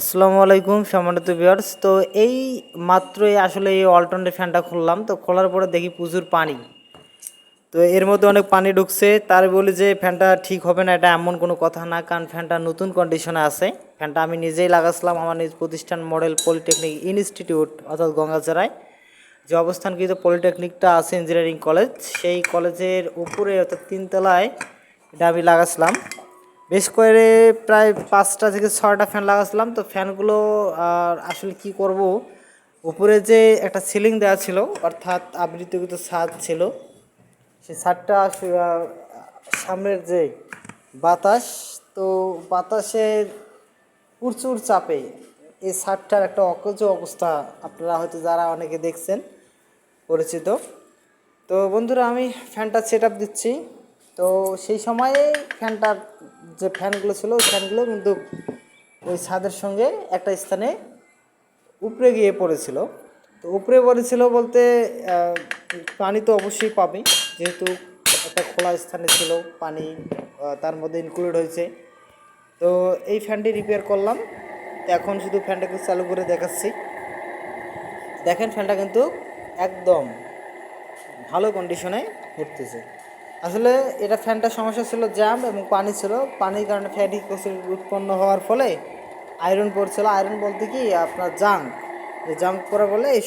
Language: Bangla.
আসসালামু আলাইকুম সম্মানিত ভিউয়ার্স। তো এই মাত্রই আসলে এই অল্টারনেট ফ্যানটা খুললাম, তো খোলার পরে দেখি প্রচুর পানি। তো এর মধ্যে অনেক পানি ঢুকছে, তার বলি যে ফ্যানটা ঠিক হবে না, এটা এমন কোনো কথা না, কারণ ফ্যানটা নতুন কন্ডিশনে আছে। ফ্যানটা আমি নিজেই লাগাচ্ছিলাম আমার নিজ প্রতিষ্ঠান মডেল পলিটেকনিক ইনস্টিটিউট অর্থাৎ গঙ্গাচড়ায়, যে অবস্থানকৃত পলিটেকনিকটা আছে ইঞ্জিনিয়ারিং কলেজ, সেই কলেজের উপরে অর্থাৎ তিনতলায় এটা আমি লাগাচ্ছিলাম। বেশ করে প্রায় 5টা থেকে 6টা ফ্যান লাগাচ্ছিলাম। তো ফ্যানগুলো আসলে কি করব, উপরে যে একটা সিলিং দেওয়া ছিল অর্থাৎ আবৃতকৃত ছাদ ছিল, সেই ছাদটা সামনের যে বাতাস, তো বাতাসের প্রচুর চাপে এই ছাদটার একটা অকেজো অবস্থা, আপনারা হয়তো যারা অনেকে দেখছেন পরিচিত। তো বন্ধুরা, আমি ফ্যানটা সেট আপ দিচ্ছি। তো সেই সময়ে ফ্যানটার যে ফ্যানগুলো ছিল ওই ফ্যানগুলো কিন্তু ওই ছাদের সঙ্গে একটা স্থানে উপরে গিয়ে পড়েছিল। তো উপরে পড়েছিল বলতে পানি তো অবশ্যই পাবে, যেহেতু একটা খোলা স্থানে ছিল, পানি তার মধ্যে ইনক্লুড হয়েছে। তো এই ফ্যানটি রিপেয়ার করলাম, এখন শুধু ফ্যানটাকে চালু করে দেখাচ্ছি। দেখেন ফ্যানটা কিন্তু একদম ভালো কন্ডিশনে ঘুরতেছে। আসলে এটা ফ্যানটার সমস্যা ছিল জ্যাম এবং পানি ছিল, পানির কারণে ফ্যাটি উৎপন্ন হওয়ার ফলে আয়রন পড়ছিল। আয়রন বলতে কি আপনার জাঙ্ক, এই জাঙ্ক পড়া বলে এই